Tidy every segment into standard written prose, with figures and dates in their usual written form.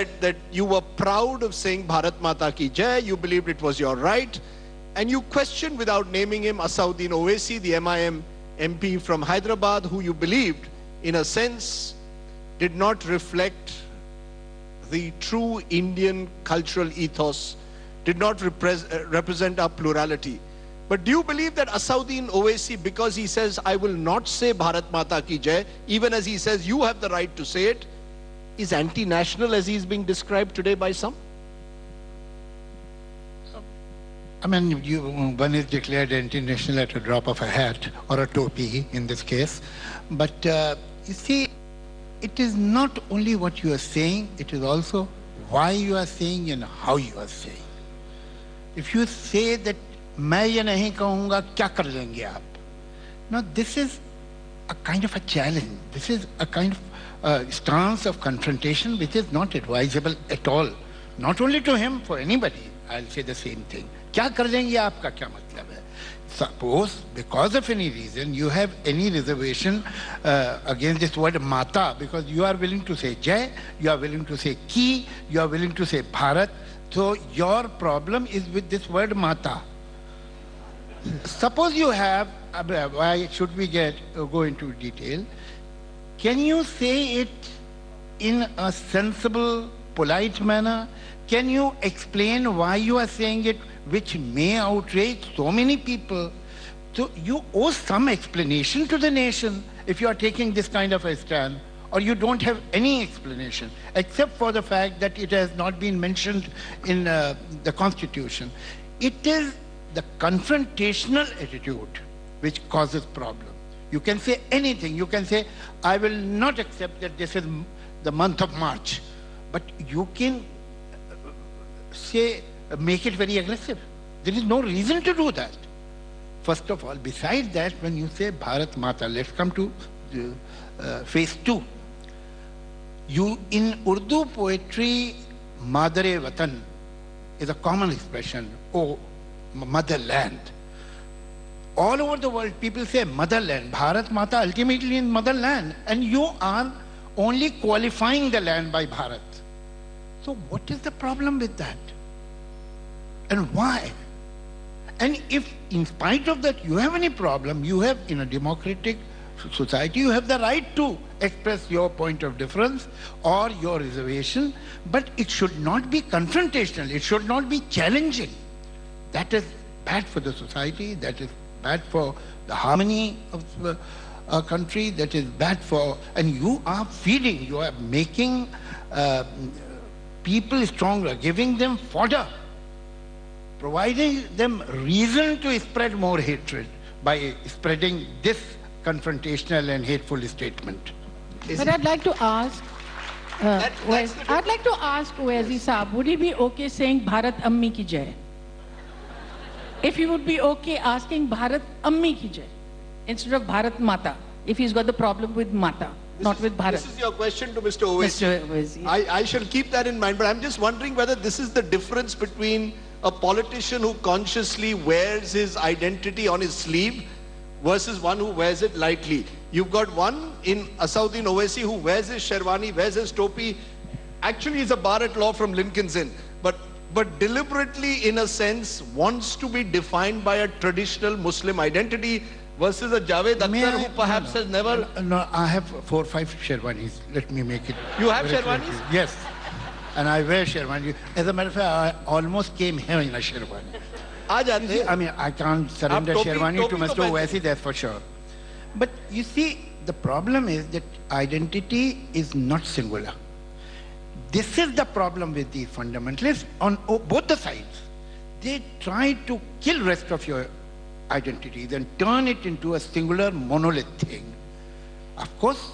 that you were proud of saying Bharat Mata Ki Jai, you believed it was your right, and you questioned without naming him Asauddin Owaisi, the MIM MP from Hyderabad, who you believed, in a sense, did not reflect the true Indian cultural ethos, did not represent our plurality. But do you believe that Asauddin Owaisi, because he says, I will not say Bharat Mata Ki Jai, even as he says you have the right to say it, is anti-national as he is being described today by some? I mean, one is declared anti-national at a drop of a hat, or a topi in this case. But you see, it is not only what you are saying, it is also why you are saying and how you are saying. If you say that, मैं ये नहीं कहूँगा, क्या कर लेंगे आप? Now, this is a kind of a challenge. This is a kind of stance of confrontation which is not advisable at all. Not only to him, for anybody, I'll say the same thing. क्या कर लेंगे आपका क्या मतलब है? Suppose, because of any reason, you have any reservation against this word Mata, because you are willing to say Jai, you are willing to say Ki, you are willing to say Bharat. So your problem is with this word Mata. Suppose you have, why should we go into detail? Can you say it in a sensible, polite manner? Can you explain why you are saying it, which may outrage so many people? So you owe some explanation to the nation if you are taking this kind of a stand, or you don't have any explanation, except for the fact that it has not been mentioned in the Constitution. It is the confrontational attitude which causes problem. You can say anything. You can say, I will not accept that this is the month of March. But you can say, make it very aggressive. There is no reason to do that. First of all, besides that, when you say Bharat Mata, let's come to phase 2. You, in Urdu poetry, Madare Watan is a common expression, oh, motherland. All over the world, people say motherland. Bharat Mata ultimately means motherland. And you are only qualifying the land by Bharat. So what is the problem with that? And why? And if, in spite of that, you have any problem, you have, in a democratic society, you have the right to express your point of difference or your reservation, but it should not be confrontational. It should not be challenging. That is bad for the society. That is bad for the harmony of a country. That is bad for, and you are feeding, you are making people stronger, giving them fodder, providing them reason to spread more hatred by spreading this confrontational and hateful statement. But I'd like to ask, Owaisi Saab, would he be okay saying Bharat Ammi Ki Jai? If he would be okay asking Bharat Ammi Ki Jai instead of Bharat Mata, if he's got the problem with Mata, not with Bharat. This is your question to Mr. Owaisi. Mr. Owaisi. I shall keep that in mind, but I'm just wondering whether this is the difference between a politician who consciously wears his identity on his sleeve versus one who wears it lightly. You've got one in Asauddin Owaisi who wears his sherwani, wears his topi. Actually, he's a bar-at-law from Lincoln's Inn, but deliberately, in a sense, wants to be defined by a traditional Muslim identity versus a Javed Akhtar who perhaps has never... No, I have 4 or 5 sherwanis. Let me make it... You have sherwanis? Yes. And I wear sherwani. As a matter of fact, I almost came here in a sherwani. I mean, I can't surrender sherwani to Mr. Owaisi, that's for sure. But you see, the problem is that identity is not singular. This is the problem with the fundamentalists on both the sides. They try to kill rest of your identities and turn it into a singular monolith thing. Of course,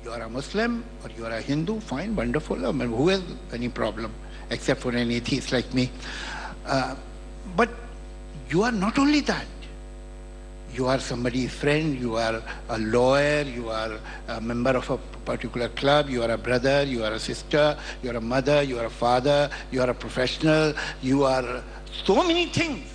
you are a Muslim or you are a Hindu, fine, wonderful. I mean, who has any problem except for an atheist like me? But you are not only that. You are somebody's friend, you are a lawyer, you are a member of a particular club, you are a brother, you are a sister, you are a mother, you are a father, you are a professional, you are so many things.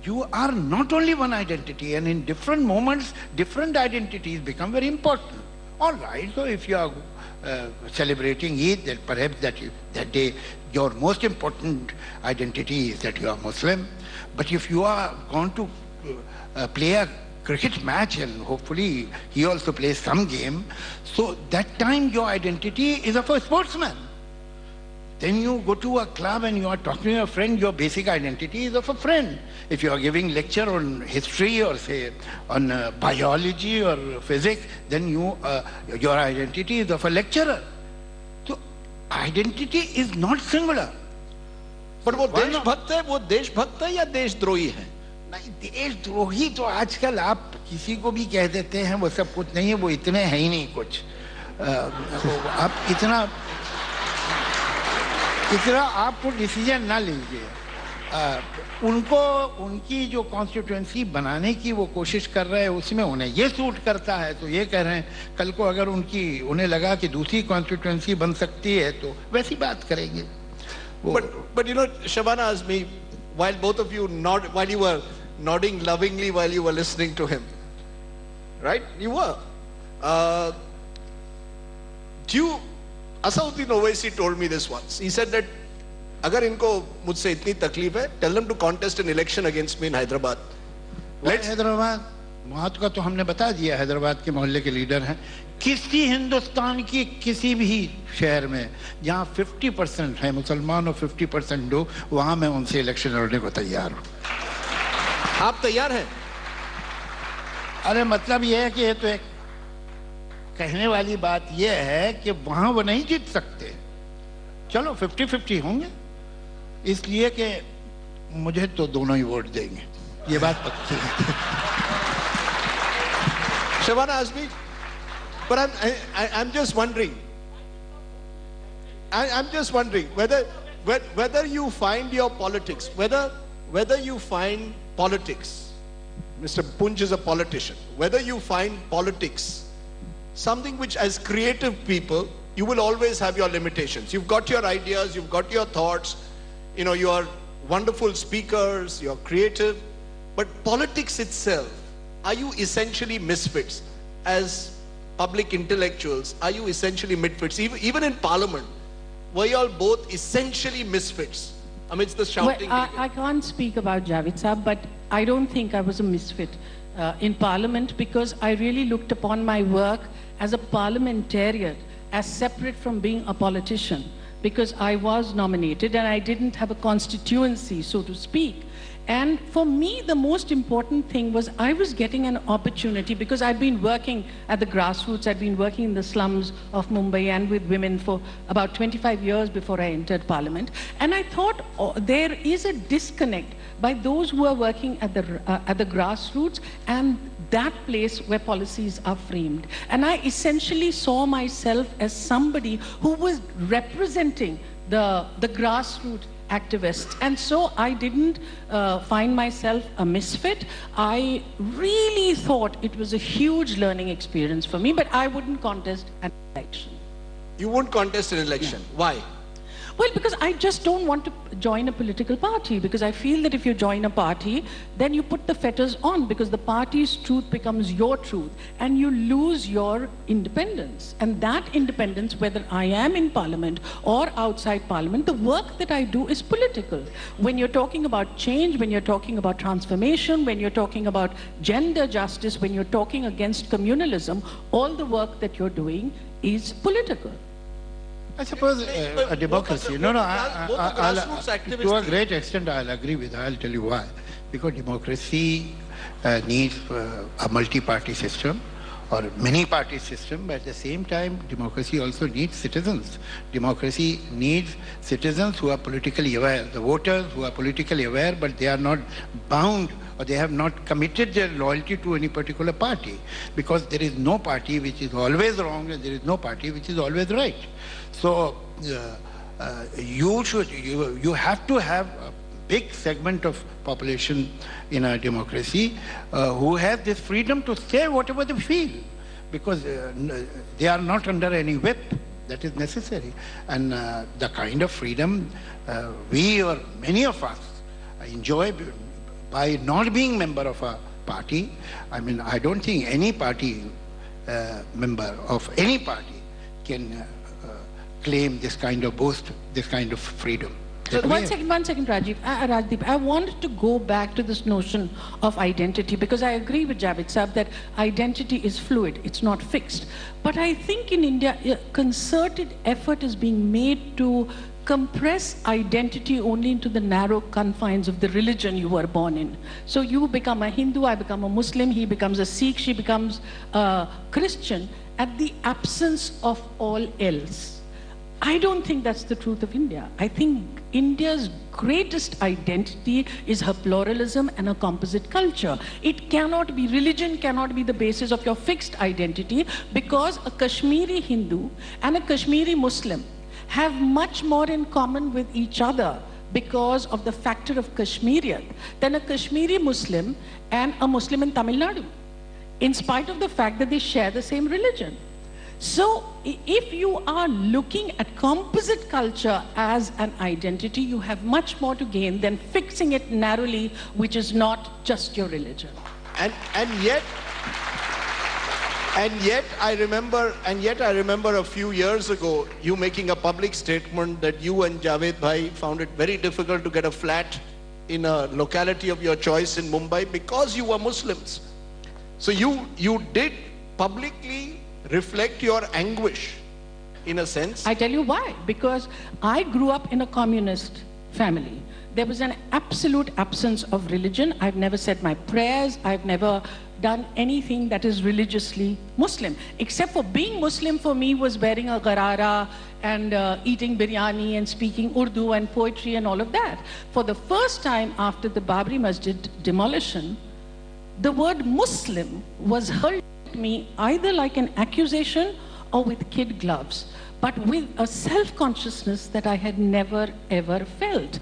You are not only one identity, and in different moments, different identities become very important. All right, so if you are celebrating Eid, then perhaps that day your most important identity is that you are Muslim. But if you are going to play a cricket match and hopefully he also plays some game, so that time your identity is of a sportsman. Then you go to a club and you are talking to your friend, your basic identity is of a friend. If you are giving lecture on history or say on biology or physics, then your identity is of a lecturer. So identity is not singular. But वो देशभक्त है या देशद्रोही है? नहीं, देशद्रोही तो आजकल आप किसी को भी कह देते हैं, वो सब कुछ नहीं है, वो इतने है ही नहीं कुछ। आप इतना आपको डिसीजन ना लीजिए। उनको उनकी जो कॉन्स्टिट्यूएंसी बनाने की वो कोशिश कर रहे हैं, उसमें उन्हें ये सूट करता है तो ये कह रहे हैं, कल को अगर उन्हें लगा कि दूसरी कॉन्स्टिट्यूएंसी बन सकती है तो वैसी बात करेंगे। But you know, Shabana asked me, while both of you while you were nodding lovingly while you were listening to him, right? You were. Asauddin Owaisi told me this once. He said that अगर इनको मुझसे इतनी तकलीफ है, tell them to contest an election against me in Hyderabad. Hyderabad वहाँ का तो हमने बता दिया, हैदराबाद के मोहल्ले के लीडर हैं। किसी हिंदुस्तान की किसी भी शहर में जहाँ 50% है मुसलमान और 50% दो, वहाँ मैं उनसे इलेक्शन लड़ने को तैयार हूँ। आप तैयार हैं? अरे मतलब ये है कि ये तो एक कहने वाली बात ये है कि वहाँ वो नहीं जीत सकते। चलो 50-50 होंगे, इसलिए कि मुझे तो दोनों ही वोट देंगे, ये बात पक्की है। Shabana asked me, but I'm just wondering. I'm just wondering whether you find your politics, whether you find politics. Mr. Punj is a politician. Whether you find politics something which, as creative people, you will always have your limitations. You've got your ideas, you've got your thoughts. You know, you are wonderful speakers, you're creative. But politics itself, are you essentially misfits? As public intellectuals, are you essentially misfits? Even in Parliament, were you all both essentially misfits amidst the shouting? Well, I can't speak about Javed Saab, but I don't think I was a misfit in Parliament, because I really looked upon my work as a parliamentarian, as separate from being a politician, because I was nominated and I didn't have a constituency, so to speak. And for me, the most important thing was I was getting an opportunity, because I'd been working at the grassroots, I'd been working in the slums of Mumbai and with women for about 25 years before I entered Parliament. And I thought, there is a disconnect by those who are working at the grassroots and that place where policies are framed. And I essentially saw myself as somebody who was representing the grassroots activists. And so I didn't find myself a misfit. I really thought it was a huge learning experience for me, but I wouldn't contest an election. You won't contest an election. Yeah. Why? Well, because I just don't want to join a political party, because I feel that if you join a party, then you put the fetters on, because the party's truth becomes your truth and you lose your independence. And that independence, whether I am in Parliament or outside Parliament, the work that I do is political. When you're talking about change, when you're talking about transformation, when you're talking about gender justice, when you're talking against communalism, all the work that you're doing is political. I suppose a democracy. To a great extent, I'll agree with. I'll tell you why. Because democracy needs a multi-party system or many-party system, but at the same time, democracy also needs citizens. Democracy needs citizens who are politically aware, the voters who are politically aware, but they are not bound or they have not committed their loyalty to any particular party, because there is no party which is always wrong and there is no party which is always right. So you have to have a big segment of population in a democracy who have this freedom to say whatever they feel, because they are not under any whip. That is necessary. And the kind of freedom we or many of us enjoy by not being member of a party. I mean, I don't think any party member of any party can claim this kind of boast, this kind of freedom. One second, Rajiv. Rajdeep, I want to go back to this notion of identity because I agree with Javed Saab that identity is fluid, it's not fixed. But I think in India, a concerted effort is being made to compress identity only into the narrow confines of the religion you were born in. So you become a Hindu, I become a Muslim, he becomes a Sikh, she becomes a Christian, at the absence of all else. I don't think that's the truth of India. I think India's greatest identity is her pluralism and her composite culture. It cannot be, religion cannot be the basis of your fixed identity because a Kashmiri Hindu and a Kashmiri Muslim have much more in common with each other because of the factor of Kashmiriyat than a Kashmiri Muslim and a Muslim in Tamil Nadu, in spite of the fact that they share the same religion. So if you are looking at composite culture as an identity, you have much more to gain than fixing it narrowly, which is not just your religion. And yet I remember a few years ago you making a public statement that you and Javed Bhai found it very difficult to get a flat in a locality of your choice in Mumbai because you were Muslims. So you did publicly reflect your anguish in a sense. I tell you why. Because I grew up in a communist family. There was an absolute absence of religion. I've never said my prayers. I've never done anything that is religiously Muslim. Except for being Muslim for me was wearing a gharara and eating biryani and speaking Urdu and poetry and all of that. For the first time after the Babri Masjid demolition, the word Muslim was hurled at me either like an accusation or with kid gloves, but with a self-consciousness that I had never ever felt.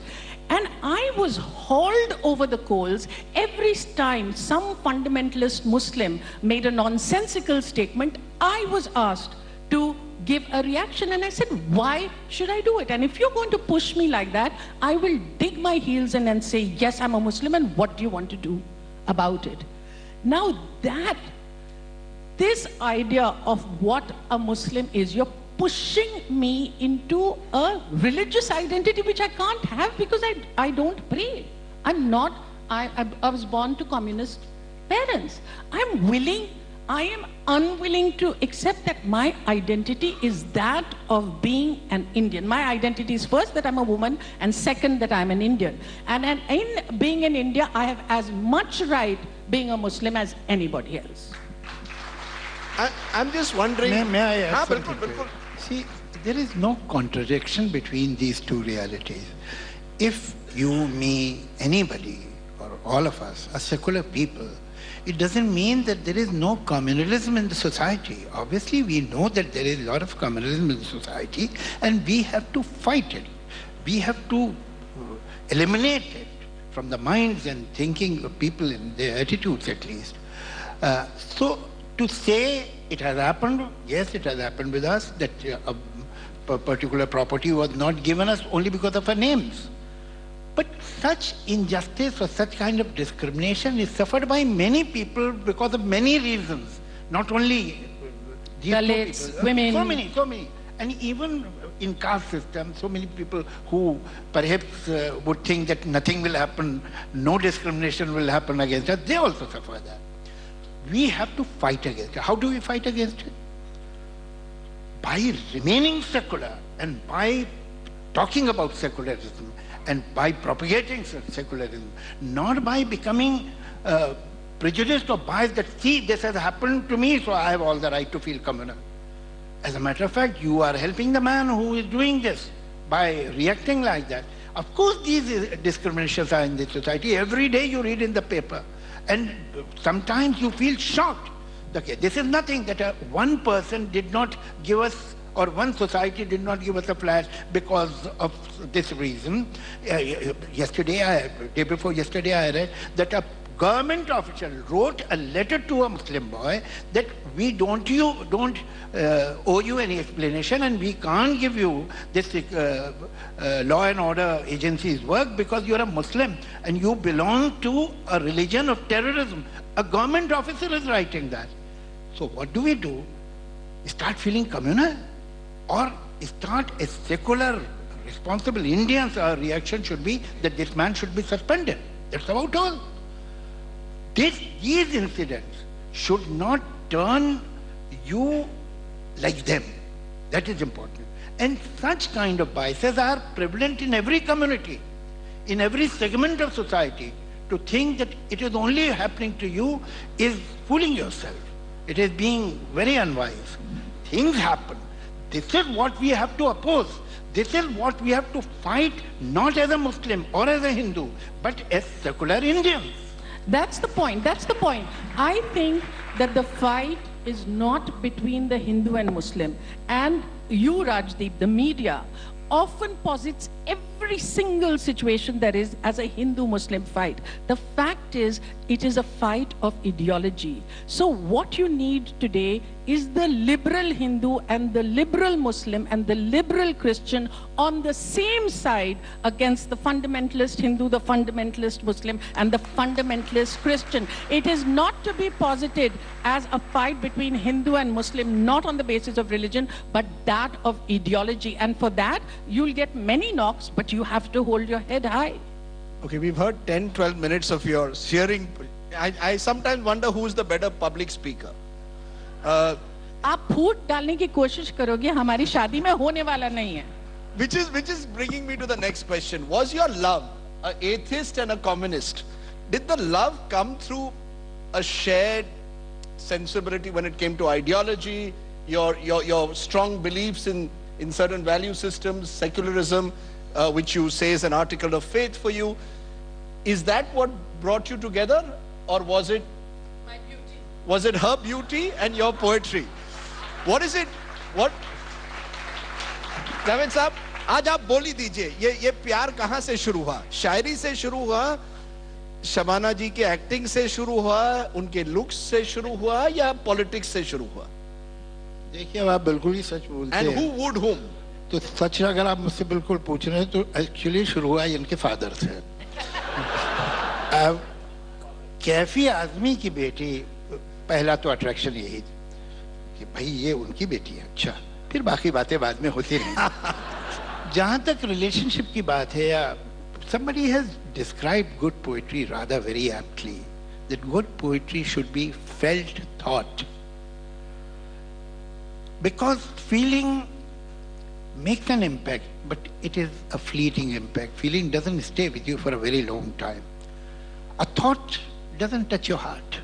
And I was hauled over the coals every time some fundamentalist Muslim made a nonsensical statement. I was asked to give a reaction, and I said, why should I do it? And if you're going to push me like that, I will dig my heels in and say, yes, I'm a Muslim, and what do you want to do about it? Now this idea of what a Muslim is, you're pushing me into a religious identity which I can't have because I don't pray. I was born to communist parents. I am unwilling to accept that my identity is that of being an Indian. My identity is first that I'm a woman and second that I'm an Indian. And in being an Indian, I have as much right being a Muslim as anybody else. I'm just wondering. May I ask bilkul, something? bilkul. See, there is no contradiction between these two realities. If you, me, anybody, or all of us are secular people, it doesn't mean that there is no communalism in the society. Obviously, we know that there is a lot of communalism in the society, and we have to fight it. We have to eliminate it from the minds and thinking of people, in their attitudes at least. So to say it has happened, yes, it has happened with us, that a particular property was not given us only because of our names. But such injustice or such kind of discrimination is suffered by many people because of many reasons. Not only these Dalits, people, women. So many. And even in caste system, so many people who perhaps would think that nothing will happen, no discrimination will happen against us, they also suffer that. We have to fight against it. How do we fight against it? By remaining secular and by talking about secularism and by propagating secularism, not by becoming prejudiced or biased that, see, this has happened to me, so I have all the right to feel communal. As a matter of fact, you are helping the man who is doing this by reacting like that. Of course, these discriminations are in the society. Every day you read in the paper. And sometimes you feel shocked. Okay, this is nothing that one person did not give us, or one society did not give us a flat because of this reason. Day before yesterday, I read that a government official wrote a letter to a Muslim boy that we don't owe you any explanation, and we can't give you this law and order agency's work because you're a Muslim and you belong to a religion of terrorism. A government officer is writing that. So what do? Start feeling communal? Or start as secular, responsible Indians, our reaction should be that this man should be suspended. That's about all. These incidents should not turn you like them. That is important. And such kind of biases are prevalent in every community, in every segment of society. To think that it is only happening to you is fooling yourself. It is being very unwise. Things happen. This is what we have to oppose. This is what we have to fight, not as a Muslim or as a Hindu, but as secular Indians. That's the point. That's the point. I think that the fight is not between the Hindu and Muslim. And you, Rajdeep, the media, often posits every single situation there is as a Hindu-Muslim fight. The fact is, it is a fight of ideology. So what you need today is the liberal Hindu and the liberal Muslim and the liberal Christian on the same side against the fundamentalist Hindu, the fundamentalist Muslim, and the fundamentalist Christian. It is not to be posited as a fight between Hindu and Muslim, not on the basis of religion, but that of ideology. And for that, you'll get many knocks, but you have to hold your head high. Okay, we've heard 10, 12 minutes of your sharing. I sometimes wonder who's the better public speaker. आप फूट डालने की कोशिश करोगे, हमारी शादी में होने वाला नहीं है. Which is bringing me to the next question. Was your love an atheist and a communist? Did the love come through a shared sensibility when it came to ideology, your strong beliefs in certain value systems, secularism, which you say is an article of faith for you? Is that what brought you together, or was it My beauty. was it her beauty and your poetry? What is it? What? Javed साहब, आज आप बोल ही दीजिए, ये प्यार कहाँ से शुरू हुआ? शायरी से शुरू हुआ, शबाना जी के एक्टिंग से शुरू हुआ, उनके लुक्स से शुरू हुआ, या पॉलिटिक्स से शुरू हुआ? देखिए, अब आप बिल्कुल ही सच बोलते And हैं. who would whom? तो सच अगर आप मुझसे बिल्कुल पूछ रहे हैं तो एक्चुअली शुरू हुआ इनके फादर से. अब कैफी आजमी की बेटी, पहला तो अट्रैक्शन यही कि भाई ये उनकी बेटी है. अच्छा, फिर बाकी बातें बाद में होती रही. जहाँ तक रिलेशनशिप की बात है, या somebody has described good poetry rather very aptly, that good poetry should be felt thought, because feeling makes an impact, but it is a fleeting impact. Feeling doesn't stay with you for a very long time. A thought doesn't touch your heart.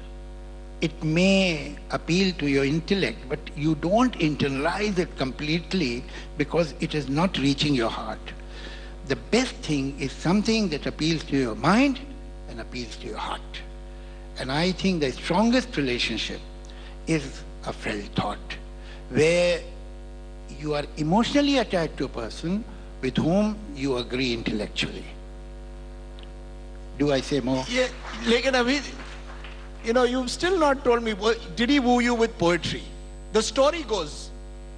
It may appeal to your intellect, but you don't internalize it completely because it is not reaching your heart. The best thing is something that appeals to your mind and appeals to your heart. And I think the strongest relationship is a felt thought, where you are emotionally attached to a person with whom you agree intellectually. Do I say more? Yeah, लेकिन अभी, you've still not told me, did he woo you with poetry? The story goes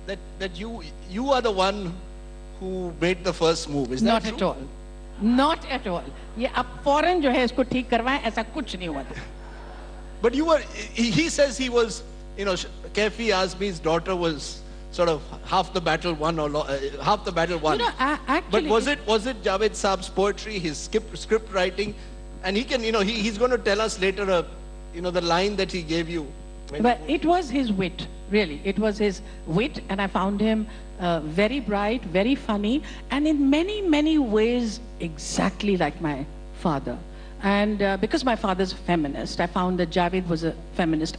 that you are the one who made the first move. Is that Not true? at all. Not at all. ये अब फौरन जो है इसको ठीक करवाएं, ऐसा कुछ नहीं हुआ था. But he says he was, Kefi Azmi's daughter was sort of half the battle won or half the battle won. Actually, But was it Javed Saab's poetry, his script writing? And he can, he's going to tell us later, the line that he gave you. But it was his wit, really. It was his wit, and I found him very bright, very funny, and in many, many ways exactly like my father. And because my father's a feminist, I found that Javed was a feminist.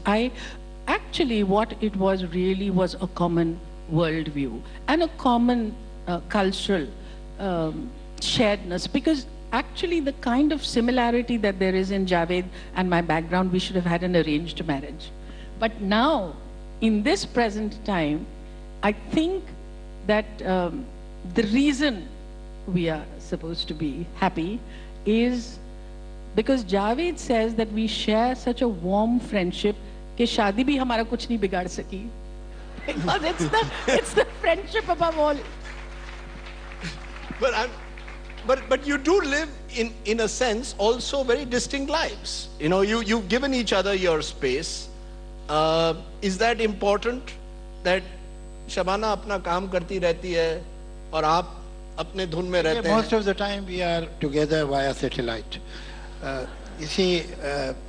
Actually, what it was really was a common worldview and a common cultural sharedness, because actually the kind of similarity that there is in Javed and my background, we should have had an arranged marriage. But now, in this present time, I think that the reason we are supposed to be happy is because Javed says that we share such a warm friendship कि शादी भी हमारा कुछ नहीं बिगाड़ सकी. Because it's the friendship above all. But you do live in a sense also very distinct lives. You've given each other your space. Is that important that Shabana अपना काम करती रहती है और आप अपने धुन में रहते Most हैं? of the time we are together via satellite. You see,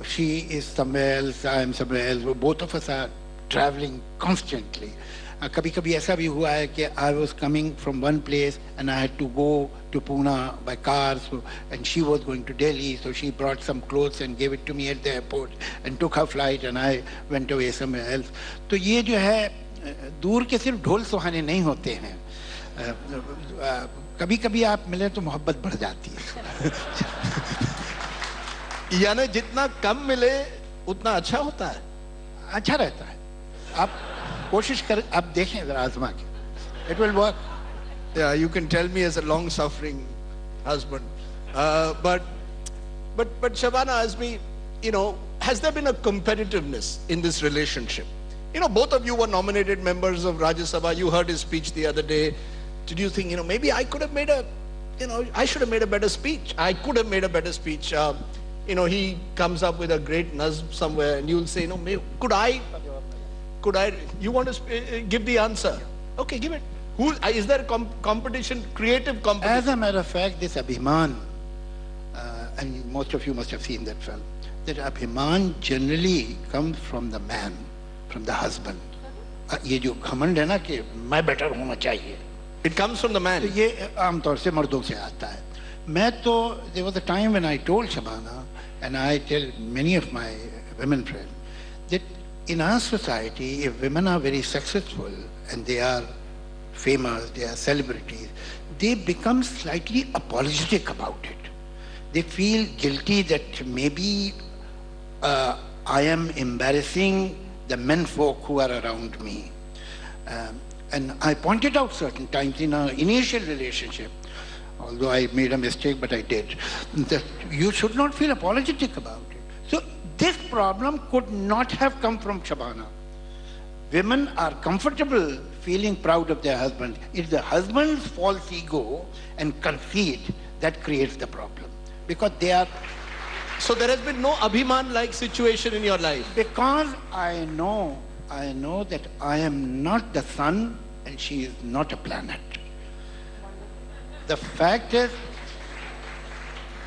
she is somewhere else, I am somewhere else. Both of us are traveling constantly. कभी कभी ऐसा भी हुआ है कि I was coming from one place and I had to go to Pune by car, so, and she was going to Delhi, so she brought some clothes and gave it to me at the airport and took her flight and I went away somewhere else. तो ये जो है दूर के सिर्फ ढोल सुहाने नहीं होते हैं. कभी कभी आप मिले तो मोहब्बत बढ़ जाती है. यानी जितना कम मिले उतना अच्छा होता है. अच्छा रहता है. आप कोशिश कर, आप देखें जरा आजमा के. It will work. Yeah, you can tell me as a long-suffering husband. But Shabana, ask me, has there been a competitiveness in this relationship? Both of you were nominated members of Rajya Sabha. You heard his speech the other day. Did you think, maybe I could have made I should have made a better speech. I could have made a better speech. He comes up with a great nazm somewhere and you'll say, could I, you want to give the answer? Okay, give it. Is there competition, creative competition? As a matter of fact, this Abhiman, and most of you must have seen that film, that Abhiman generally comes from the man, from the husband. ये जो घमंड है ना कि मैं better होना चाहिए. It comes from the man. तो ये आमतौर से मर्दों से आता है. मैं तो, there was a time when I told Shabana, and I tell many of my women friends, that in our society, if women are very successful and they are famous, they are celebrities, they become slightly apologetic about it. They feel guilty that maybe I am embarrassing the men folk who are around me. And I pointed out certain times in our initial relationship, although I made a mistake, but I did, that you should not feel apologetic about it. So this problem could not have come from Shabana. Women are comfortable feeling proud of their husband. It's the husband's false ego and conceit that creates the problem. Because they are... So there has been no Abhiman-like situation in your life? Because I know that I am not the sun and she is not a planet. The fact is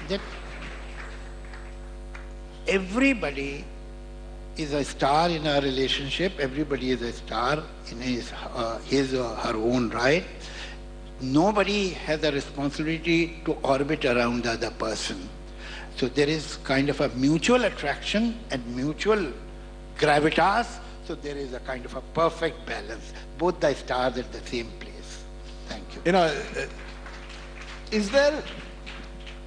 that everybody is a star in our relationship. Everybody is a star in his or her own right. Nobody has a responsibility to orbit around the other person. So there is kind of a mutual attraction and mutual gravitas. So there is a kind of a perfect balance. Both the stars at the same place. Thank you. Is there,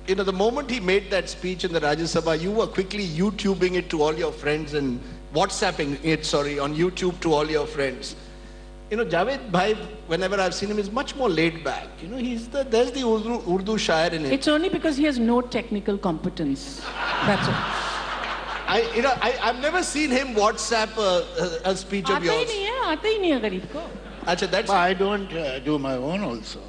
the moment he made that speech in the Rajya Sabha, you were quickly YouTubing it to all your friends and WhatsApping it, on YouTube to all your friends. Javed Bhai, whenever I've seen him, is much more laid back. There's the Urdu shair in it. It's only because he has no technical competence. That's all. I've never seen him WhatsApp a speech of yours. आता ही नहीं है गरीब को. Achha, that's... But I don't do my own also.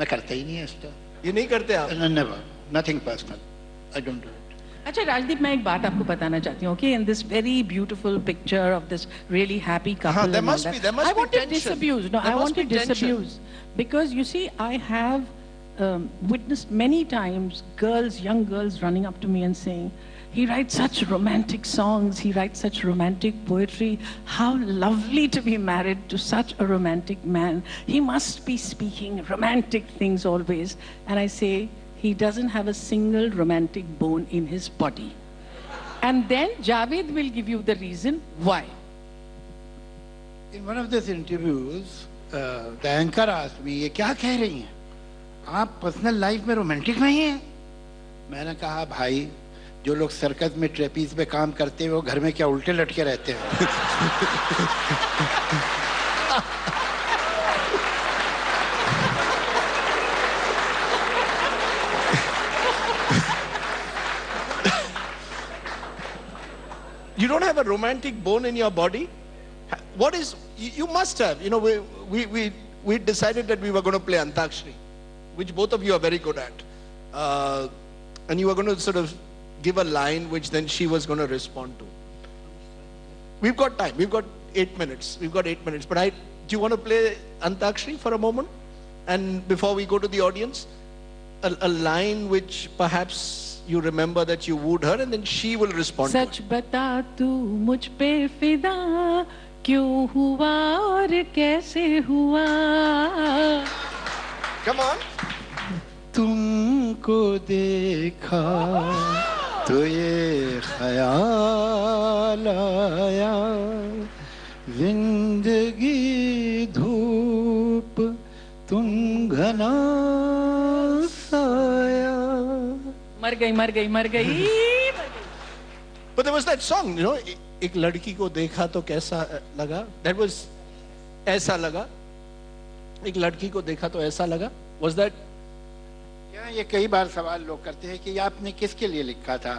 मैं करता ही नहीं है इसका. ये नहीं करते आप? Never. Nothing personal. I don't do it. अच्छा राजदीप, मैं एक बात आपको बताना चाहती हूँ. Okay, in this very beautiful picture of this really happy couple, there must be tension. I want to disabuse. No, I want to tension. disabuse because you see, I have witnessed many times young girls running up to me and saying, "He writes such romantic songs. He writes such romantic poetry. How lovely to be married to such a romantic man. He must be speaking romantic things always." And I say, he doesn't have a single romantic bone in his body. And then Javed will give you the reason why. In one of these interviews, the anchor asked me, "ये क्या कह रही हैं? आप personal life में romantic नहीं हैं?" मैंने कहा, भाई, जो लोग सर्कस में ट्रेपीज पे काम करते हैं वो घर में क्या उल्टे लटके रहते हैं? You don't have a romantic bone in your body? What is, you must have. We decided that we were going to play Antakshari, which both of you are very good at. And you were going to sort of give a line which then she was going to respond to. we've got time. We've got 8 minutes. We've got 8 minutes. But do you want to play Antakshari for a moment? And before we go to the audience, a line which perhaps you remember that you wooed her, and then she will respond to it. सच बता तू मुझ पे फिदा क्यों हुआ और कैसे हुआ. Come on. तुमको देखा तो ये ख्याल आया, जिंदगी धूप तुम घना साया. मर गई मर गई मर गई. But there was that song, you know, एक लड़की को देखा तो कैसा लगा. That was ऐसा लगा. एक लड़की को देखा तो ऐसा लगा. Was that? ये कई बार सवाल लोग करते हैं कि आपने किसके लिए लिखा था,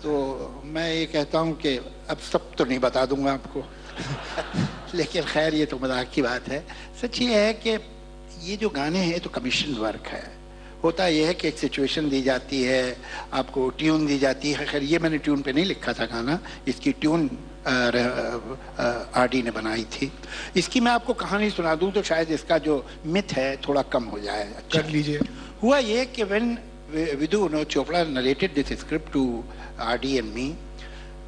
तो मैं ये कहता हूँ कि अब सब तो नहीं बता दूंगा आपको लेकिन खैर ये तो मजाक की बात है. सच ये है कि ये जो गाने हैं तो कमीशन वर्क है. होता यह है कि एक सिचुएशन दी जाती है, आपको ट्यून दी जाती है. खैर ये मैंने ट्यून पे नहीं लिखा था गाना, इसकी ट्यून आरडी ने बनाई थी. इसकी मैं आपको कहानी सुना दूं तो शायद इसका जो मिथ है थोड़ा कम हो जाए. कर लीजिए. हुआ ये कि when Vidhu Chopra narrated this script to RD and me,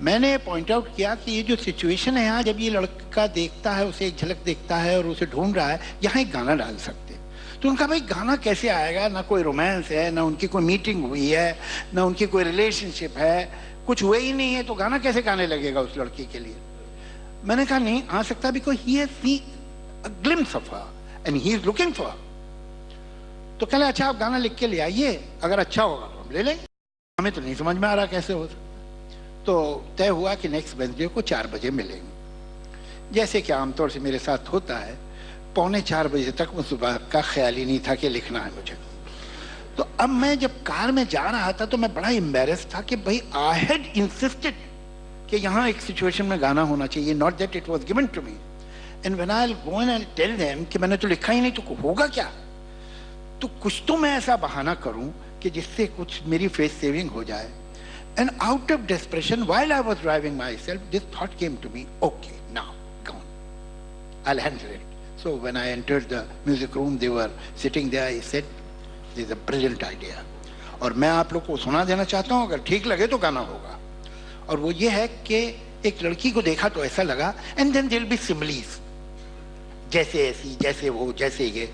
मैंने पॉइंट आउट किया कि ये जो सिचुएशन है यहाँ, जब ये लड़का देखता है, उसे एक झलक देखता है और उसे ढूंढ रहा है, यहाँ एक गाना डाल सकते. तो उनका भाई गाना कैसे आएगा, ना कोई रोमांस है, ना उनकी कोई मीटिंग हुई है, ना उनकी कोई रिलेशनशिप है, कुछ हुए ही नहीं है, तो गाना कैसे गाने लगेगा उस लड़की के लिए. मैंने कहा नहीं आ सकता, because he has seen a glimpse of her and he is looking for. तो कहले अच्छा आप गाना लिख के ले आइए, अगर अच्छा होगा तो हम ले लेंगे. हमें तो नहीं समझ में आ रहा कैसे हो. तो तय हुआ कि नेक्स्ट वेडनेसडे को 4 बजे मिलेंगे. जैसे कि आमतौर से मेरे साथ होता है, 3:45 बजे तक उस बात का ख्याल ही नहीं था कि लिखना है मुझे. तो अब मैं जब कार में जा रहा था तो मैं बड़ा एम्बेरस था कि भाई आई हैड इंसिस्टेड कि यहाँ एक सिचुएशन में गाना होना चाहिए, not that it was given to me. And when I go and tell them कि मैंने तो लिखा ही नहीं, तो होगा क्या, तो कुछ तो मैं ऐसा बहाना करूं कि जिससे कुछ मेरी फेस सेविंग हो जाए. And out of desperation while I was driving myself this thought came to me, okay now go on, I will handle it. So when I entered the music room, they were sitting there. I said, "This is a brilliant idea." और मैं आप लोग को सुना देना चाहता हूँ, अगर ठीक लगे तो गाना होगा. और वो ये है कि एक लड़की को देखा तो ऐसा लगा, and then there'll be similes, जैसे ऐसी, जैसे वो, जैसे ये.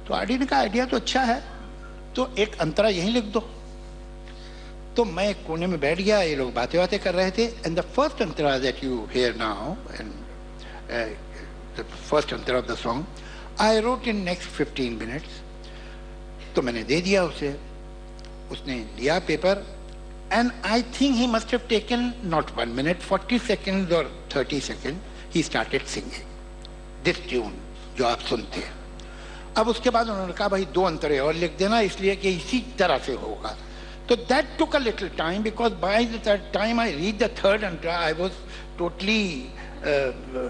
तो आरडी ने कहा आइडिया तो अच्छा है, तो एक अंतरा यहीं लिख दो. तो मैं एक कोने में बैठ गया, ये लोग बातें बातें कर रहे थे. And the first Antara that you here now, and the first antara of the song, I wrote in next 15 minutes. तो मैंने दे दिया उसे, उसने लिया paper, and I think he must have taken not 1 minute, 40 seconds or 30 seconds, he started singing this tune जो आप सुनते हैं. अब उसके बाद उन्होंने कहा भाई 2 अंतरे और लिख देना, इसलिए कि इसी तरह से होगा. तो that took a little time because by the time I read the third antara, I was totally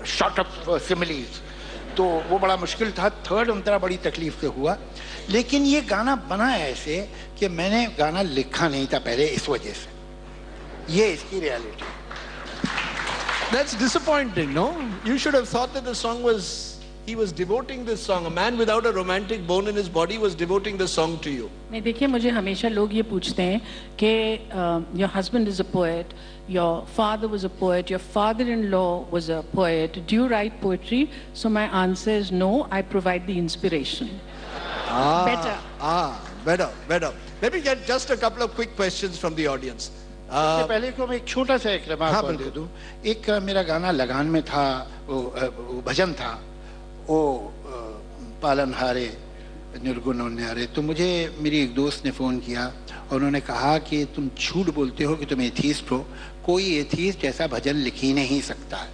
short of similes. तो वो बड़ा मुश्किल था. थर्ड अंतरा बड़ी तकलीफ से हुआ, लेकिन ये गाना बना ऐसे कि मैंने गाना लिखा नहीं था पहले, इस वजह से. ये इसकी reality. That's disappointing, no? You should have thought that the song was, he was devoting this song. A man without a romantic bone in his body was devoting the song to you. नहीं, देखिए मुझे हमेशा लोग ये पूछते हैं कि your husband is a poet, your father was a poet, your father-in-law was a poet, do you write poetry? So my answer is no, I provide the inspiration. Better. Let me get just a couple of quick questions from the audience. इससे पहले को मैं एक छोटा सा एक remark और दे दूं. एक मेरा गाना लगान में था, वो भजन था, वो पालनहारे निर्गुण और न्यारे. तो मुझे मेरी एक दोस्त ने फ़ोन किया और उन्होंने कहा कि तुम झूठ बोलते हो कि तुम एथीस्ट हो, कोई एथीस्ट ऐसा भजन लिख ही नहीं सकता है.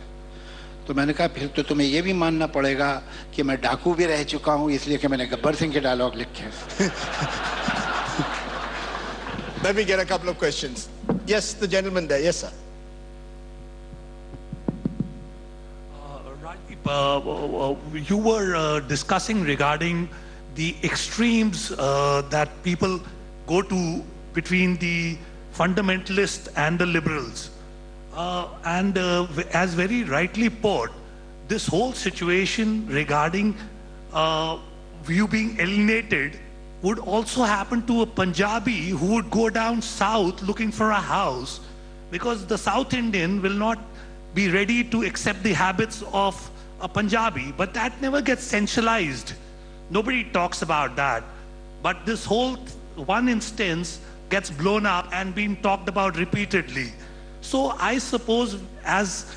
तो मैंने कहा फिर तो तुम्हें ये भी मानना पड़ेगा कि मैं डाकू भी रह चुका हूँ, इसलिए कि मैंने गब्बर सिंह के डायलॉग लिखे. Let me get a couple of questions. Yes, the gentleman there. Yes, sir. Rajeev, you were discussing regarding the extremes that people go to between the fundamentalists and the liberals. As very rightly put, this whole situation regarding you being alienated would also happen to a Punjabi who would go down south looking for a house, because the South Indian will not be ready to accept the habits of a Punjabi, but that never gets centralized. Nobody talks about that. But this whole one instance gets blown up and being talked about repeatedly. So I suppose as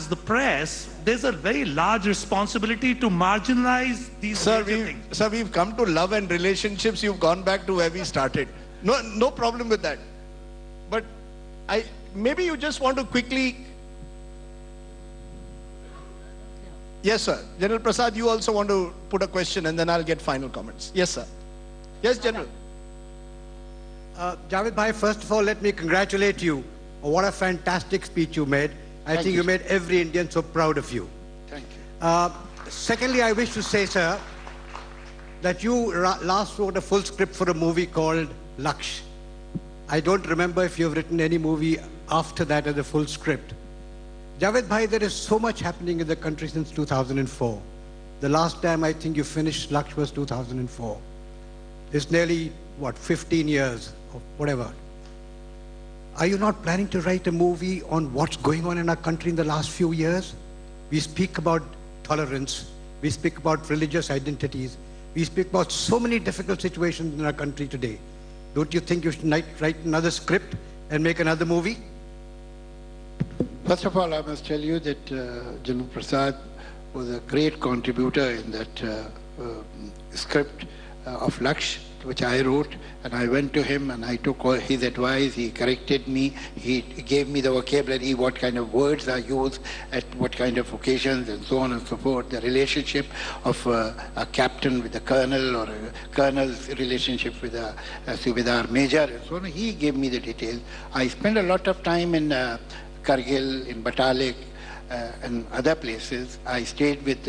the press, there's a very large responsibility to marginalize these major things. Sir, we've come to love and relationships. You've gone back to where we started. No problem with that. But maybe you just want to quickly. Yes, sir. General Prasad, you also want to put a question and then I'll get final comments. Yes, sir. Yes, General. Javed Bhai, first of all, let me congratulate you on what a fantastic speech you made. I think you made every Indian so proud of you. Thank you. Secondly, I wish to say, sir, that you last wrote a full script for a movie called Laksh. I don't remember if you've written any movie after that as a full script. Javed Bhai, there is so much happening in the country since 2004. The last time I think you finished Laksh was 2004. It's nearly, 15 years or whatever. Are you not planning to write a movie on what's going on in our country in the last few years? We speak about tolerance. We speak about religious identities. We speak about so many difficult situations in our country today. Don't you think you should write another script and make another movie? First of all, I must tell you that General Prasad was a great contributor in that script of Laksh, which I wrote, and I went to him and I took his advice. He corrected me. He gave me the vocabulary, what kind of words I use at what kind of occasions, and so on and so forth. The relationship of a captain with a colonel, or a colonel's relationship with a Subedar major, and so on. He gave me the details. I spent a lot of time in Kargil, in Batalik, and other places. I stayed with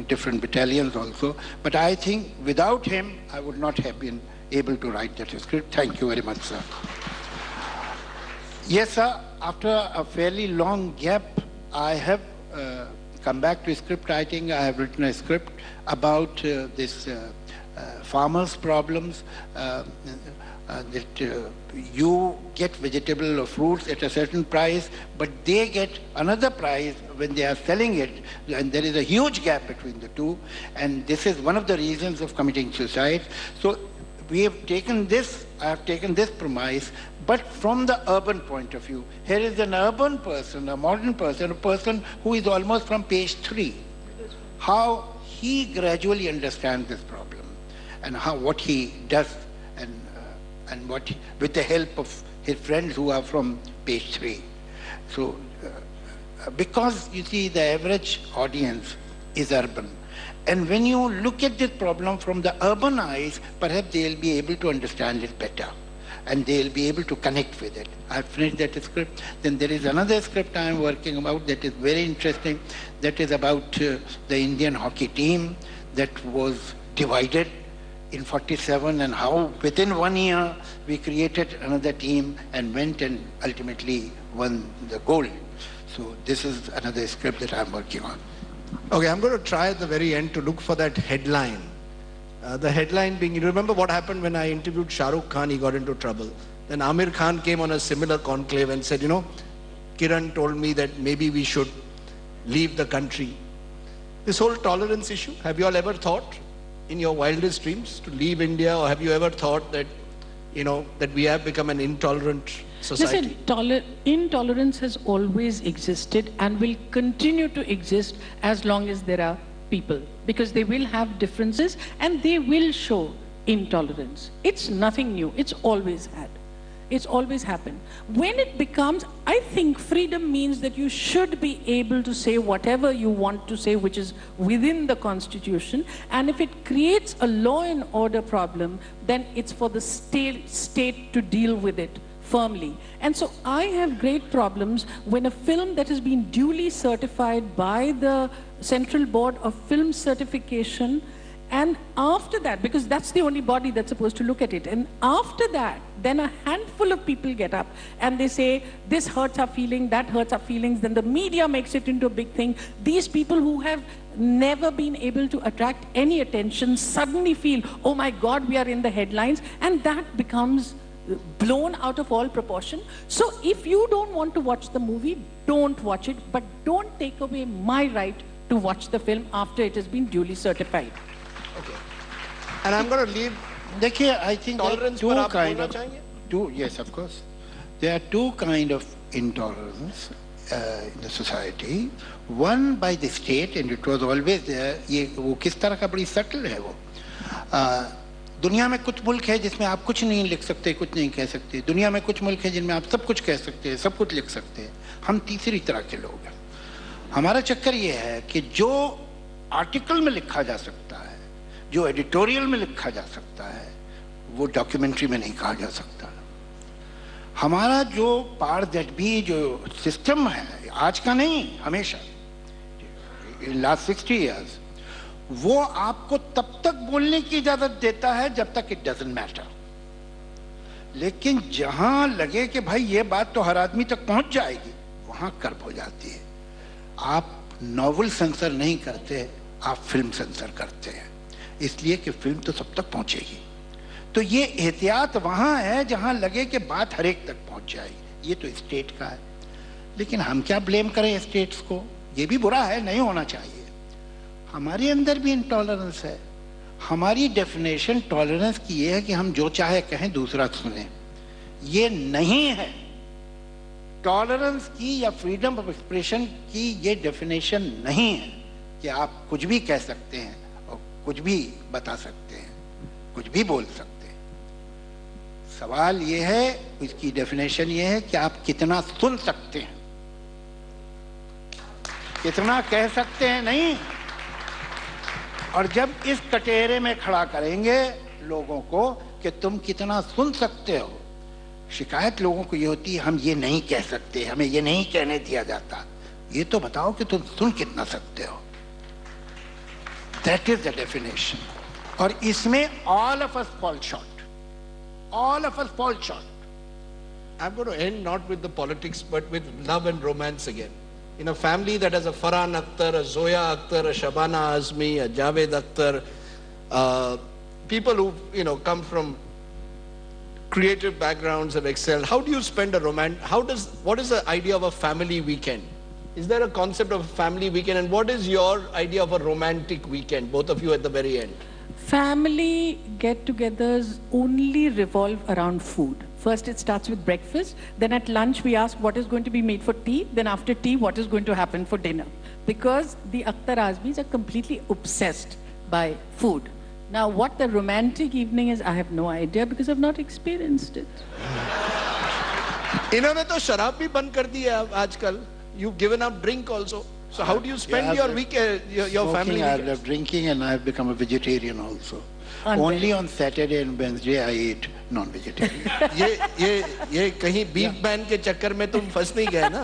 different battalions also. But I think without him, I would not have been able to write that script. Thank you very much, sir. Yes, sir. After a fairly long gap, I have come back to a script. I think I have written a script about this farmers' problems. That you get vegetable or fruits at a certain price, but they get another price when they are selling it, and there is a huge gap between the two, and this is one of the reasons of committing suicide. So we have taken this, I have taken this premise, but from the urban point of view. Here is an urban person, a modern person, a person who is almost from page 3. How he gradually understands this problem, and what he does, and what, with the help of his friends who are from page 3. So, because you see the average audience is urban, and when you look at this problem from the urban eyes, perhaps they'll be able to understand it better, and they'll be able to connect with it. I've finished that script. Then there is another script I'm working about that is very interesting, that is about the Indian hockey team that was divided in 47, and how within 1 year we created another team and went and ultimately won the gold. So this is another script that I'm working on. Okay, I'm going to try at the very end to look for that headline. The headline being, you remember what happened when I interviewed Shah Rukh Khan, he got into trouble. Then Amir Khan came on a similar conclave and said, Kiran told me that maybe we should leave the country. This whole tolerance issue, have you all ever thought in your wildest dreams to leave India, or have you ever thought that, that we have become an intolerant society? Listen, intolerance has always existed and will continue to exist as long as there are people, because they will have differences and they will show intolerance. It's nothing new. It's always had. It's always happened. When it becomes, I think freedom means that you should be able to say whatever you want to say, which is within the Constitution. And if it creates a law and order problem, then it's for the state to deal with it firmly. And so I have great problems when a film that has been duly certified by the Central Board of Film Certification And after that, because that's the only body that's supposed to look at it, and after that, then a handful of people get up and they say, this hurts our feeling, that hurts our feelings, then the media makes it into a big thing. These people who have never been able to attract any attention suddenly feel, oh my God, we are in the headlines, and that becomes blown out of all proportion. So if you don't want to watch the movie, don't watch it, but don't take away my right to watch the film after it has been duly certified. And I'm going to leave. देखिए, I think there are Tolerance two पर आप kind बोलना of चाहेंगे? yes, of course. There are two kind of intolerance in the society. One by the state, and it was always there. ये वो किस तरह का बड़ी subtle है वो. दुनिया में कुछ मुल्क है जिसमें आप कुछ नहीं लिख सकते, कुछ नहीं कह सकते. दुनिया में कुछ मुल्क है जिनमें आप सब कुछ कह सकते हैं, सब कुछ लिख सकते हैं. हम तीसरी तरह के लोग हैं. हमारा चक्कर ये है कि जो आर्टिकल में लिखा जा सकता है, जो एडिटोरियल में लिखा जा सकता है, वो डॉक्यूमेंट्री में नहीं कहा जा सकता. हमारा जो पार दैट भी जो सिस्टम है, आज का नहीं, हमेशा लास्ट 60 इयर्स, वो आपको तब तक बोलने की इजाजत देता है जब तक इट डजंट मैटर. लेकिन जहां लगे कि भाई ये बात तो हर आदमी तक पहुंच जाएगी, वहां कर्ब हो जाती है. आप नॉवल सेंसर नहीं करते, आप फिल्म सेंसर करते हैं, इसलिए कि फिल्म तो सब तक पहुंचेगी. तो ये एहतियात वहां है जहां लगे कि बात हर एक तक पहुंच जाएगी. ये तो स्टेट का है. लेकिन हम क्या ब्लेम करें स्टेट्स को? ये भी बुरा है, नहीं होना चाहिए. हमारे अंदर भी इंटॉलरेंस है. हमारी डेफिनेशन टॉलरेंस की ये है कि हम जो चाहे कहें, दूसरा सुने. ये नहीं है. टॉलरेंस की या फ्रीडम ऑफ एक्सप्रेशन की ये डेफिनेशन नहीं है कि आप कुछ भी कह सकते हैं और कुछ भी बता सकते हैं, कुछ भी बोल सकते हैं. सवाल ये है, इसकी डेफिनेशन ये है कि आप कितना सुन सकते हैं, कितना कह सकते हैं, नहीं. और जब इस कटोरे में खड़ा करेंगे लोगों को कि तुम कितना सुन सकते हो, शिकायत लोगों को ये होती है, हम ये नहीं कह सकते, हमें ये नहीं कहने दिया जाता. ये तो बताओ कि तुम सुन कितना सकते हो. That is the definition. और इसमें all of us fall short. All of us fall short. I'm going to end not with the politics, but with love and romance again. In a family that has a Farhan Akhtar, a Zoya Akhtar, a Shabana Azmi, a Javed Akhtar, people who come from creative backgrounds have excelled. How do you spend a what is the idea of a family weekend? Is there a concept of a family weekend, and what is your idea of a romantic weekend, both of you at the very end? Family get-togethers only revolve around food. First it starts with breakfast, then at lunch we ask what is going to be made for tea, then after tea what is going to happen for dinner. Because the Akhtar Azmis are completely obsessed by food. Now what the romantic evening is, I have no idea because I've not experienced it. इन्होंने तो शराब भी बंद कर दी है आजकल. You've given up drink also. So how do you spend your weekend, your family I weekend? love drinking, and I have become a vegetarian also. Only on Saturday and Wednesday I eat non-vegetarian. ये कहीं beef ban के चक्कर में तुम फंस नहीं गए ना?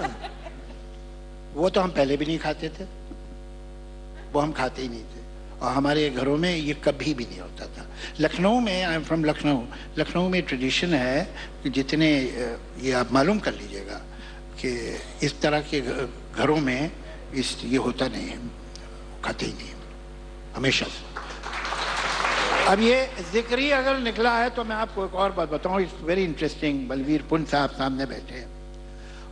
वो तो हम पहले भी नहीं खाते थे, वो हम खाते ही नहीं थे, और हमारे घरों में ये कभी भी नहीं होता था. लखनऊ में, I am from Lucknow, Lucknow में ट्रेडिशन है कि जितने, ये आप मालूम कर लीजिएगा कि इस तरह के घरों में ये होता नहीं है, खाते ही नहीं हमेशा से. अब ये जिक्र ही अगर निकला है तो मैं आपको एक और बात बताऊं. It's very interesting. बलवीर पुंज साहब सामने बैठे हैं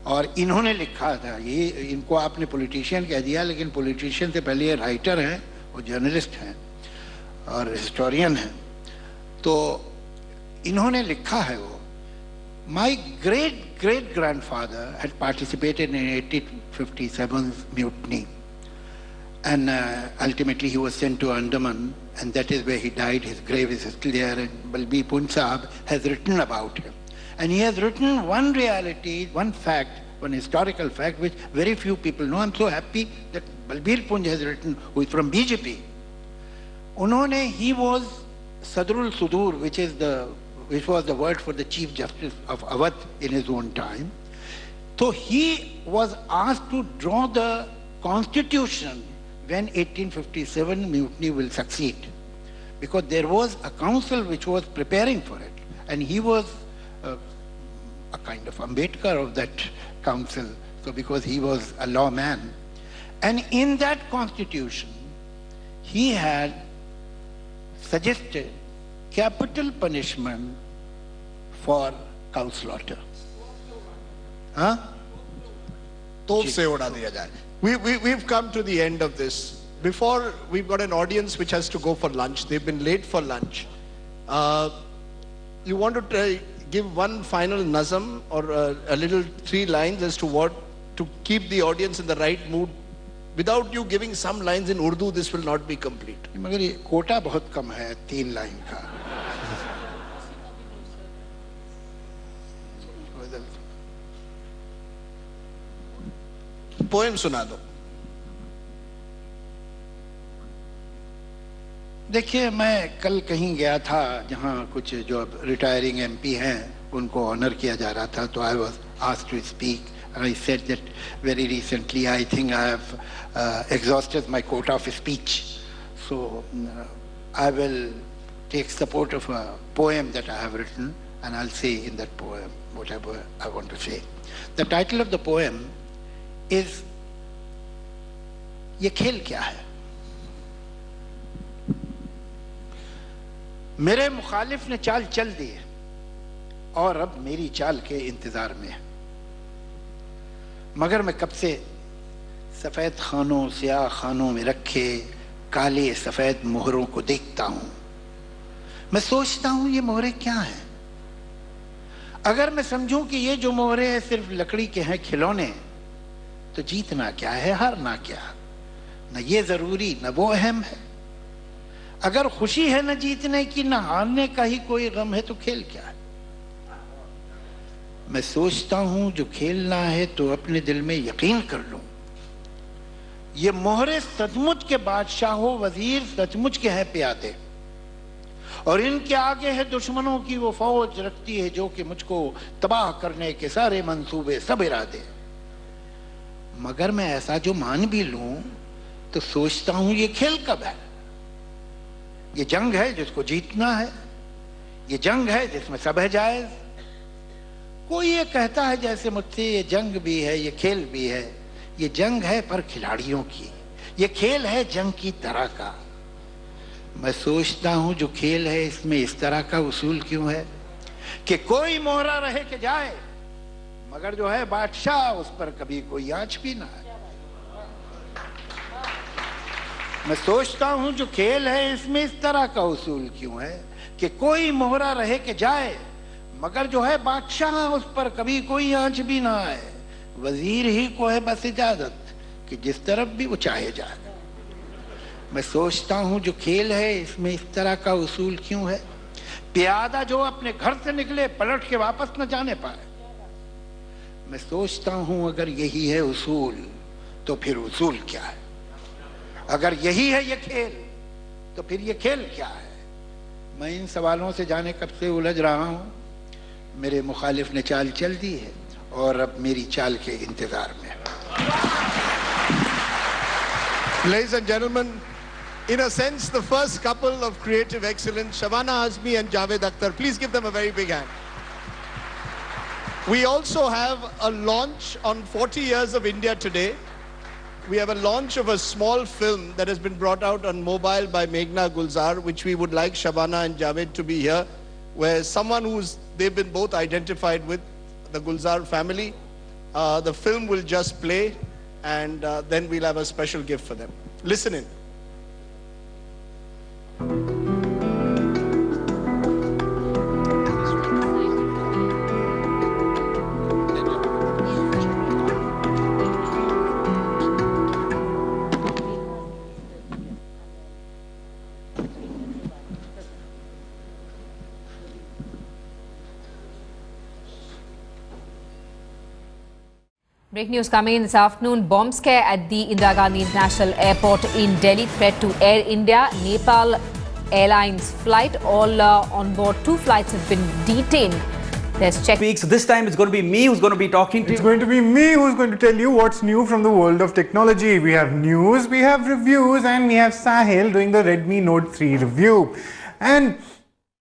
और इन्होंने लिखा था, ये इनको आपने पॉलिटिशियन कह दिया, लेकिन पॉलिटिशियन से पहले ये राइटर हैं और जर्नलिस्ट हैं और हिस्टोरियन हैं. तो इन्होंने लिखा है, वो my great great grandfather had participated in 1857's mutiny, and ultimately he was sent to Andaman, and that is where he died. His grave is still there, and Balbir Punj Sahab has written about him, and he has written one reality, one fact, one historical fact which very few people know. I'm so happy that Balbir Punj has written, who is from BJP. Unhone, he was Sadrul Sudur, which was the word for the Chief Justice of Awadh in his own time. So he was asked to draw the constitution when 1857 mutiny will succeed. because there was a council which was preparing for it, and he was a kind of Ambedkar of that council, so because he was a lawman. And in that constitution, he had suggested capital punishment for cow slaughter. Huh? तोप से उड़ा दिया जाए. We've come to the end of this. Before, we've got an audience which has to go for lunch. They've been late for lunch. You want to give one final nazam or a little 3 lines as to what to keep the audience in the right mood? Without you giving some lines in Urdu, this will not be complete. मगर ये कोटा बहुत कम है 3 line का. Poem सुना दो. देखिए, मैं कल कहीं गया था जहाँ कुछ जो रिटायरिंग एमपी हैं उनको ऑनर किया जा रहा था, तो I was asked to speak. I said that very recently I think I have exhausted my quota of speech. So I will take support of a poem that I have written, and I'll say in that poem whatever I want to say. The title of the poem is "ये खेल क्या है?" मेरे मुखालिफ ने चाल चल दी और अब मेरी चाल के इंतजार में है, मगर मैं कब से सफेद खानों स्याह खानों में रखे काले सफेद मोहरों को देखता हूं. मैं सोचता हूं ये मोहरे क्या हैं. अगर मैं समझूं कि ये जो मोहरे हैं सिर्फ लकड़ी के हैं खिलौने, तो जीतना क्या है हारना क्या, न ये जरूरी न वो अहम है. अगर खुशी है न जीतने की न हारने का ही कोई गम है, तो खेल क्या है. मैं सोचता हूं जो खेलना है तो अपने दिल में यकीन कर लूं. ये मोहरे सचमुच के बादशाहों वजीर सचमुच के हैं प्यादे, और इनके आगे है दुश्मनों की वो फौज रखती है जो कि मुझको तबाह करने के सारे मंसूबे सब इरादे. मगर मैं ऐसा जो मान भी लूं तो सोचता हूं ये खेल कब है. ये जंग है जिसको जीतना है, ये जंग है जिसमें सब है जायज. कोई ये कहता है जैसे मुझसे ये जंग भी है ये खेल भी है. ये जंग है पर खिलाड़ियों की, ये खेल है जंग की तरह का. मैं सोचता हूं जो खेल है इसमें इस तरह का उसूल क्यों है कि कोई मोहरा रहे के जाए, मगर जो है बादशाह उस पर कभी कोई आंच भी ना है. मैं सोचता हूं जो खेल है इसमें इस तरह का उसूल क्यों है कि कोई मोहरा रहे के जाए, मगर जो है बादशाह उस पर कभी कोई आंच भी ना आए. वजीर ही को है बस इजाजत कि जिस तरफ भी वो चाहे जाए. मैं सोचता हूं जो खेल है इसमें इस तरह का उसूल क्यों है. प्यादा जो अपने घर से निकले पलट के वापस न जाने पाए. मैं सोचता हूं अगर यही है उसूल तो फिर उसूल क्या है. अगर यही है ये खेल तो फिर ये खेल क्या है. मैं इन सवालों से जाने कब से उलझ रहा हूं. मेरे मुखालिफ ने चाल चल दी है और अब मेरी चाल के इंतजार में. Ladies and gentlemen, in a sense, the first couple of creative excellence, Shabana Azmi and Javed Akhtar. Please give them a very big hand. We also have a launch on 40 years of India today. We have a launch of a small film that has been brought out on mobile by Meghna Gulzar, which we would like Shabana and Javed to be here, where someone they've been both identified with, the Gulzar family. The film will just play, and then we'll have a special gift for them. Listen in. Breaking news coming in this afternoon. Bomb scare at the Indira Gandhi International Airport in Delhi. Threat to Air India. Nepal Airlines flight. All on board 2 flights have been detained There's check. So this time it's going to be me who's going to be talking to It's you. going to be me who's going to tell you what's new from the world of technology. We have news, we have reviews, and we have Sahil doing the Redmi Note 3 review. And